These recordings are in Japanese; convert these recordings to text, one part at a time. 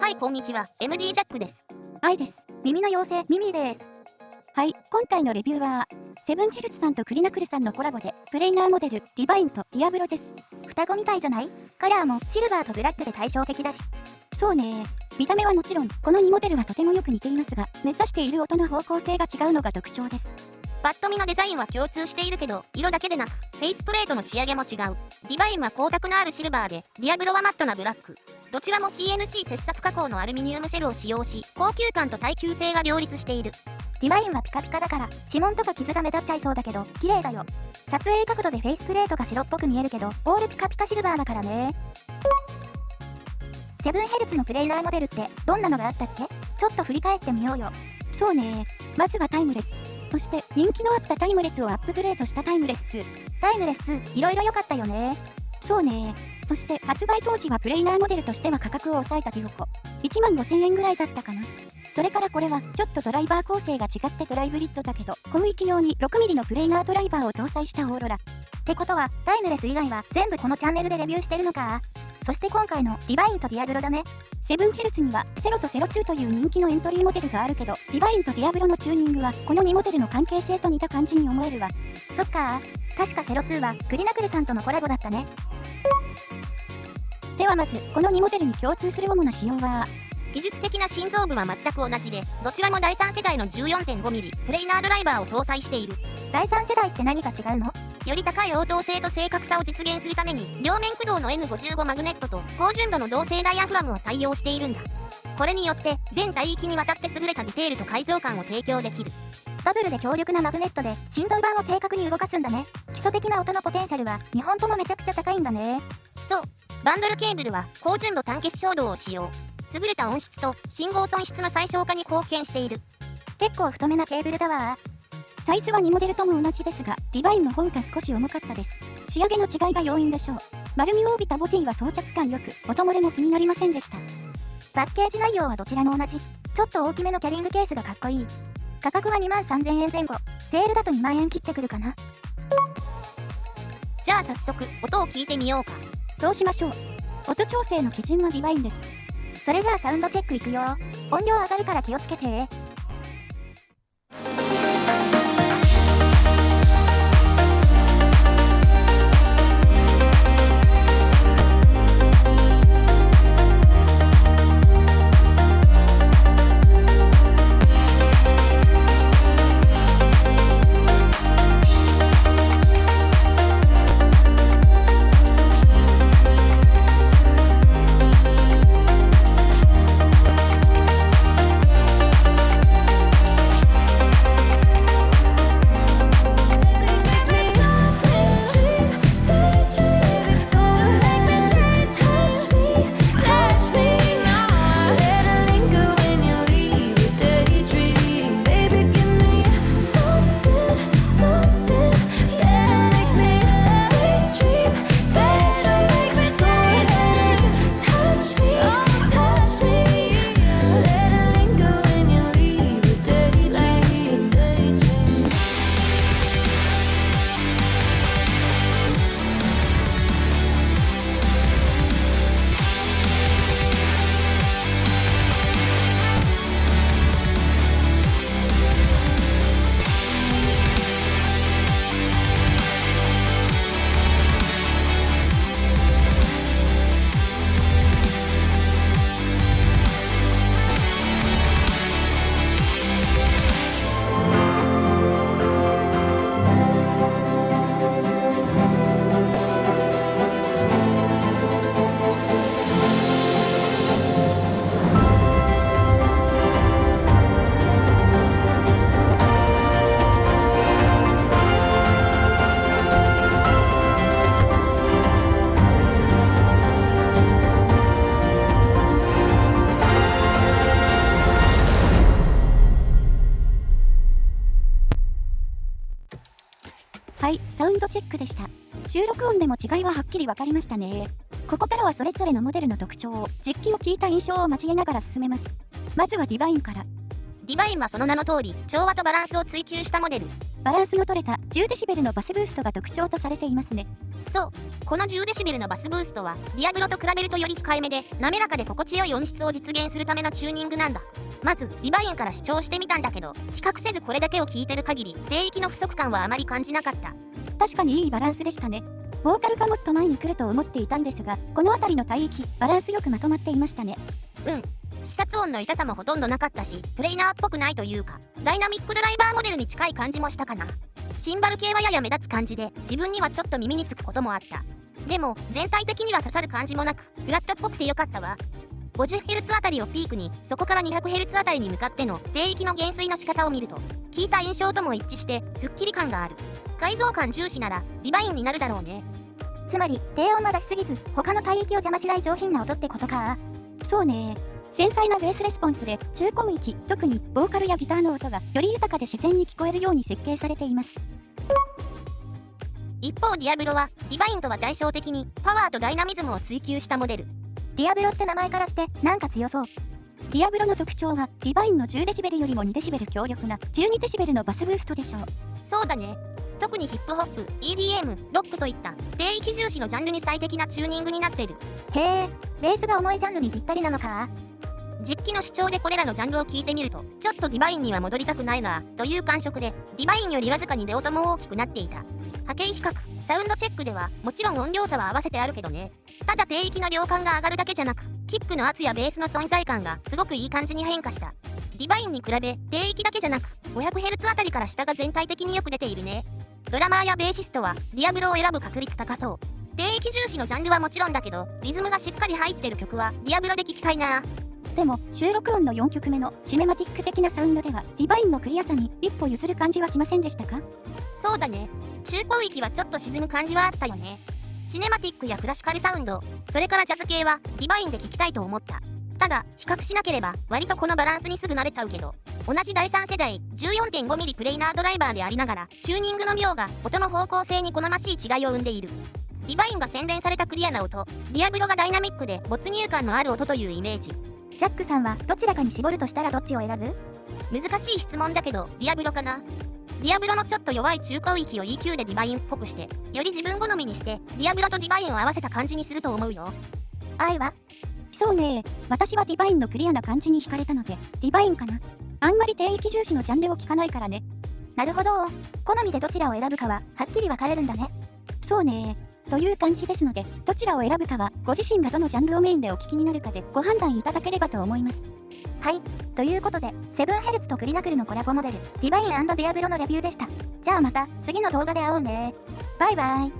はい、こんにちは。MD ジャックです。愛です。耳の妖精、ミミです。はい、今回のレビューは、セブンヘルツさんとクリナクルさんのコラボで、プレイナーモデル、ディバインとディアブロです。双子みたいじゃない？カラーもシルバーとブラックで対照的だし。そうね。見た目はもちろん、この2モデルはとてもよく似ていますが、目指している音の方向性が違うのが特徴です。パッと見のデザインは共通しているけど、色だけでなく、フェイスプレートの仕上げも違う。ディバインは光沢のあるシルバーで、ディアブロはマットなブラック。どちらも CNC 切削加工のアルミニウムシェルを使用し、高級感と耐久性が両立している。ディバインはピカピカだから、指紋とか傷が目立っちゃいそうだけど、綺麗だよ。撮影角度でフェイスプレートが白っぽく見えるけど、オールピカピカシルバーだからね。セブンヘルツのプレイナーモデルってどんなのがあったっけ？ちょっと振り返ってみようよ。そうね。まずはタイムレス。そして人気のあったタイムレスをアップグレードしたタイムレス2。タイムレス2、いろいろ良かったよね。そうね。そして発売当時はプレイナーモデルとしては価格を抑えたデュオコ。15,000円ぐらいだったかな。それからこれはちょっとドライバー構成が違ってドライブリッドだけど、広域用に 6mm のプレイナードライバーを搭載したオーロラ。ってことはタイムレス以外は全部このチャンネルでレビューしてるのか。そして今回のディバインとディアブロだね。セブンヘルツにはセロとセロ2という人気のエントリーモデルがあるけど、ディバインとディアブロのチューニングはこの2モデルの関係性と似た感じに思えるわ。そっかー。確かセロ2はクリナクルさんとのコラボだったね。ではまずこの2モデルに共通する主な仕様は、技術的な心臓部は全く同じで、どちらも第3世代の 14.5mm プレイナードライバーを搭載している。第3世代って何が違うの？より高い応答性と正確さを実現するために、両面駆動の N55 マグネットと高純度の同性ダイヤフラムを採用しているんだ。これによって全帯域にわたって優れたディテールと解像感を提供できる。ダブルで強力なマグネットで振動板を正確に動かすんだね。基礎的な音のポテンシャルは2本ともめちゃくちゃ高いんだね。そう、バンドルケーブルは高純度単結晶導を使用。優れた音質と信号損失の最小化に貢献している。結構太めなケーブルだわ。サイズは2モデルとも同じですが、ディバインの方が少し重かったです。仕上げの違いが要因でしょう。丸みを帯びたボディは装着感よく、音漏れも気になりませんでした。パッケージ内容はどちらも同じ。ちょっと大きめのキャリングケースがかっこいい。価格は23,000円前後。セールだと2万円切ってくるかな。じゃあ早速、音を聞いてみようか。そうしましょう。音調整の基準はディバインです。それじゃあサウンドチェックいくよ。音量上がるから気をつけて。はい、サウンドチェックでした。収録音でも違いははっきりわかりましたね。ここからはそれぞれのモデルの特徴を、実機を聞いた印象を交えながら進めます。まずはディバインから。ディバインはその名の通り、調和とバランスを追求したモデル。バランスの取れた 10dB のバスブーストが特徴とされていますね。そう、この 10dB のバスブーストは、ディアブロと比べるとより控えめで、滑らかで心地よい音質を実現するためのチューニングなんだ。まず、ディバインから試聴してみたんだけど、比較せずこれだけを聞いてる限り、低域の不足感はあまり感じなかった。確かにいいバランスでしたね。ボーカルがもっと前に来ると思っていたんですが、この辺りの帯域、バランスよくまとまっていましたね。視察音の痛さもほとんどなかったし、プレイナーっぽくないというか、ダイナミックドライバーモデルに近い感じもしたかな。シンバル系はやや目立つ感じで、自分にはちょっと耳につくこともあった。でも、全体的には刺さる感じもなく、フラットっぽくてよかったわ。50Hz あたりをピークに、そこから 200Hz あたりに向かっての低域の減衰の仕方を見ると、聞いた印象とも一致して、スッキリ感がある。改造感重視なら、ディバインになるだろうね。つまり、低音は出しすぎず、他の帯域を邪魔しない上品な音ってことか。そうね。繊細なベースレスポンスで、中高域、特にボーカルやギターの音がより豊かで自然に聞こえるように設計されています。一方ディアブロは、ディバインとは対照的に、パワーとダイナミズムを追求したモデル。ディアブロって名前からして、なんか強そう。ディアブロの特徴は、ディバインの 10dB よりも 2dB 強力な 12dB のバスブーストでしょう。そうだね。特にヒップホップ、EDM、ロックといった低域重視のジャンルに最適なチューニングになっている。へえ、ベースが重いジャンルにぴったりなのか。実機の視聴でこれらのジャンルを聞いてみると、ちょっとディバインには戻りたくないなという感触で、ディバインよりわずかに出音も大きくなっていた。波形比較、サウンドチェックではもちろん音量差は合わせてあるけどね。ただ低域の量感が上がるだけじゃなく、キックの圧やベースの存在感がすごくいい感じに変化した。ディバインに比べ低域だけじゃなく 500Hz あたりから下が全体的によく出ているね。ドラマーやベーシストはディアブロを選ぶ確率高そう。低域重視のジャンルはもちろんだけど、リズムがしっかり入ってる曲はディアブロで聴きたいな。でも、収録音の4曲目のシネマティック的なサウンドでは、ディバインのクリアさに一歩譲る感じはしませんでしたか？そうだね。中高域はちょっと沈む感じはあったよね。シネマティックやクラシカルサウンド、それからジャズ系はディバインで聴きたいと思った。ただ、比較しなければ割とこのバランスにすぐ慣れちゃうけど、同じ第3世代 14.5mm プレイナードライバーでありながら、チューニングの妙が音の方向性に好ましい違いを生んでいる。ディバインが洗練されたクリアな音、ディアブロがダイナミックで没入感のある音というイメージ。ジャックさんはどちらかに絞るとしたらどっちを選ぶ？難しい質問だけど、ディアブロかな。ディアブロのちょっと弱い中高域を EQ でディバインっぽくして、より自分好みにして、ディアブロとディバインを合わせた感じにすると思うよ。愛は？そうね、私はディバインのクリアな感じに惹かれたので、ディバインかな。あんまり低域重視のジャンルを聞かないからね。なるほど。好みでどちらを選ぶかは、はっきり分かれるんだね。そうね。という感じですので、どちらを選ぶかは、ご自身がどのジャンルをメインでお聞きになるかでご判断いただければと思います。はい。ということで、7Hz とクリナクルのコラボモデル、ディバイン&ディアブロのレビューでした。じゃあまた、次の動画で会おうね。バイバイ。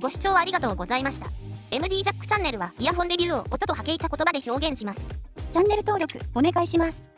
ご視聴ありがとうございました。MD ジャックチャンネルはイヤホンレビューを音と波形た言葉で表現します。チャンネル登録、お願いします。